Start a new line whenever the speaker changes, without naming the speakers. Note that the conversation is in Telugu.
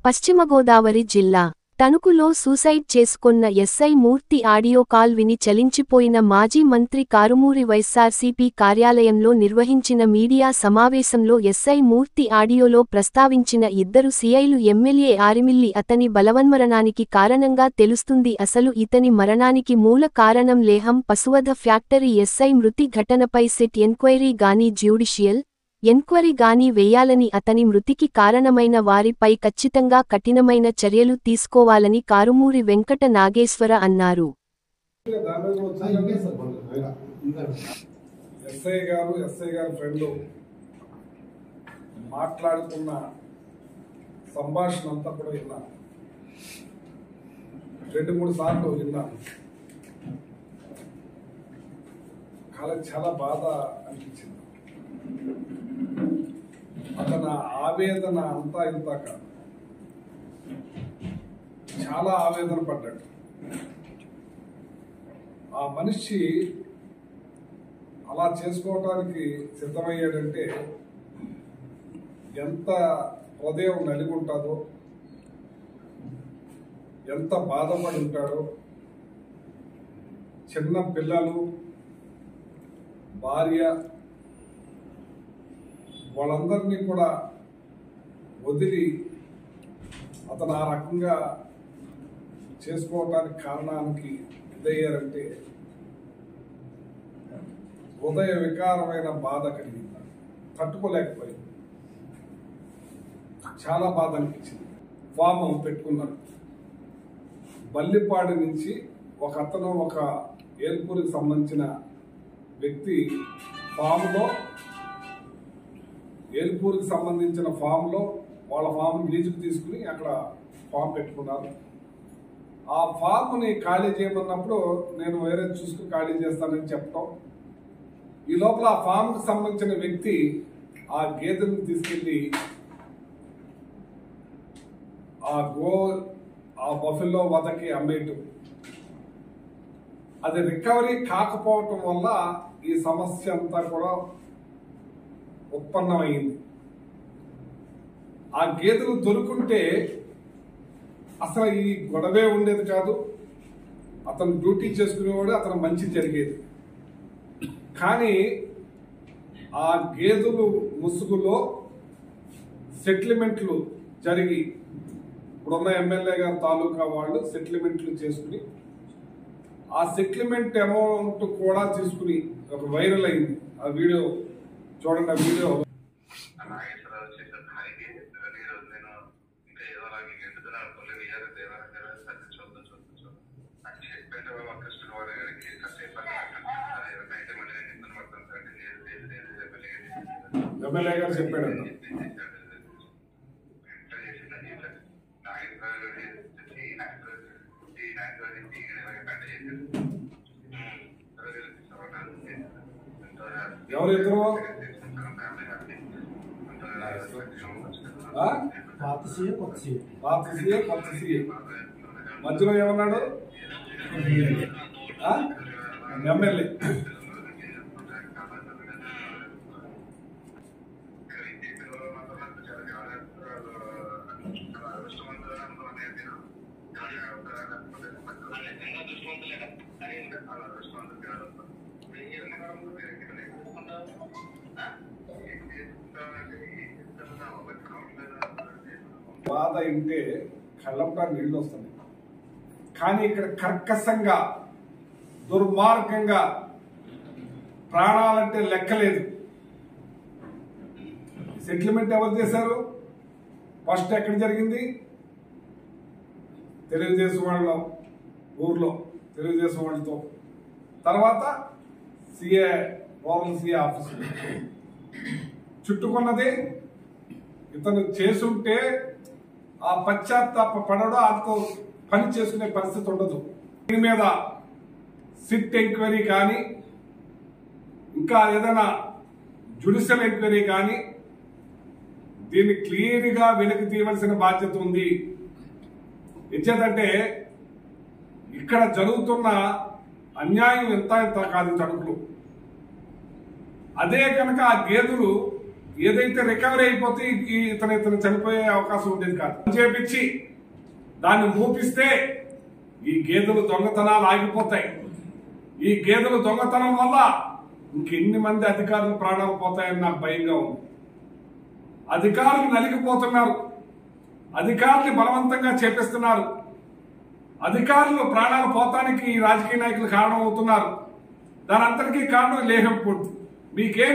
పశ్చిమ గోదావరి జిల్లా తణుకులో సూసైడ్ చేసుకొన్న ఎస్ఐ మూర్తి ఆడియో కాల్ విని చలించిపోయిన మాజీ మంత్రి కారుమూరి వైఎస్సార్సీపీ కార్యాలయంలో నిర్వహించిన మీడియా సమావేశంలో ఎస్ఐ మూర్తి ఆడియోలో ప్రస్తావించిన ఇద్దరు సీఐలు ఎమ్మెల్యే ఆరిమిల్లి అతని బలవన్మరణానికి కారణంగా తెలుస్తుంది. అసలు ఇతని మరణానికి మూల కారణం లేహం పశువధ ఫ్యాక్టరీ ఎస్ఐ మృతి ఘటనపై సిట్ ఎంక్వైరీ గానీ జ్యుడిషియల్ ఎంక్వైరీ గానీ వేయాలని, అతని మృతికి కారణమైన వారిపై ఖచ్చితంగా కఠినమైన చర్యలు తీసుకోవాలని కారుమూరి వెంకట నాగేశ్వర అన్నారు.
ఎస్ఐ గారు ఫ్రెండ్ మాట్లాడుతున్న సంభాషణ అంతా కూడా విన్నాను. 2-3 సార్లు విన్నాను. చాలా బాధ అనిపించింది. అతని ఆవేదన అంతా ఇంత కాదు, చాలా ఆవేదన పడ్డాడు. ఆ మనిషి అలా చేసుకోవటానికి సిద్ధమయ్యాడంటే ఎంత హృదయం నలిగి ఉంటుందో, ఎంత బాధపడి ఉంటాడో. చిన్న పిల్లలు, భార్య, వాళ్ళందరినీ కూడా వదిలి అతను ఆ రకంగా చేసుకోవటానికి కారణానికి ఇదయ్యారంటే హృదయ వికారమైన బాధ కలిగింది. తట్టుకోలేకపోయింది. చాలా బాధ అనిపించింది. ఫామ్ పెట్టుకున్నాడు. బల్లిపాడి నుంచి ఒక ఏల్పూరికి సంబంధించిన వ్యక్తి ఏల్పూర్కి సంబంధించిన ఫామ్లో వాళ్ళ ఫామ్ లీజుకు తీసుకుని అక్కడ ఫామ్ పెట్టుకున్నారు. ఆ ఫామ్ని ఖాళీ చేయమన్నప్పుడు నేను వేరే చూసుకుని ఖాళీ చేస్తానని చెప్పటం, ఈ లోపల ఆ ఫామ్కి సంబంధించిన వ్యక్తి ఆ గేదెలను తీసుకెళ్లి ఆ బఫెల్లో వదకి అమ్మేయటం, అది రికవరీ కాకపోవటం వల్ల ఈ సమస్య అంతా కూడా ఉత్పన్నమైంది. ఆ గేదెలు దొరుకుంటే అసలు ఈ గొడవే ఉండేది కాదు. అతను డ్యూటీ చేసుకునేవాడు, అతను మంచి జరిగేది. కానీ ఆ గేదెలు ముసుగులో సెటిల్మెంట్లు జరిగి ఇప్పుడున్న ఎమ్మెల్యే గారి తాలూకా వాళ్ళు సెటిల్మెంట్లు చేసుకుని ఆ సెటిల్మెంట్ అమౌంట్ కూడా తీసుకుని ఒక వైరల్ అయింది. ఆ వీడియో చూడండి. ఆ వీడియో ఎమ్మెల్యే గారు చెప్పాడంట. ఎవరు ఇద్దరు? పాత సీఏ కొత్త సీఏ మధ్యలో ఏమన్నాడు? ఎమ్మెల్యే. బాధ ఇంటే కళ్ళంటా నీళ్ళు వస్తుంది. కానీ ఇక్కడ కర్కశంగా, దుర్మార్గంగా, ప్రాణాలంటే లెక్కలేదు. సెటిల్మెంట్ ఎవరు చేశారు? ఫస్ట్ ఎక్కడ జరిగింది? తెలుగుదేశం వాళ్ళ ఊర్లో, తెలుగుదేశం వాళ్ళతో. తర్వాత రూరల్ సీఏ ఆఫీస్ చుట్టుకున్నది. ఇతను చేసుంటే ఆ పశ్చాత్తాప పడడం, అంతో పని చేసుకునే పరిస్థితి ఉండదు. దీని మీద సిట్ ఎంక్వైరీ కానీ, ఇంకా ఏదైనా జ్యుడిషియల్ ఎంక్వైరీ కానీ దీన్ని క్లియర్గా వెలికి తీయవలసిన బాధ్యత ఉంది. ఎంచేతంటే ఇక్కడ జరుగుతున్న అన్యాయం ఎంత కాదు తణుకులో. అదే కనుక ఆ గేదెలు ఏదైతే రికవరీ అయిపోతే ఇతను చనిపోయే అవకాశం ఉండేది కాదు. చేపించి దాన్ని మూపిస్తే ఈ గేదెలు దొంగతనాలు ఆగిపోతాయి. ఈ గేదెలు దొంగతనం వల్ల ఇంకెన్ని మంది అధికారులు ప్రాణాలు పోతాయని నాకు భయంగా ఉంది. అధికారులు నలిగిపోతున్నారు, అధికారులు బలవంతంగా చేపిస్తున్నారు, అధికారులు ప్రాణాలు పోతానికి ఈ రాజకీయ నాయకులు కారణం అవుతున్నారు. దాని అంతటికీ కారణం లేహం ఫుడ్. మీకేం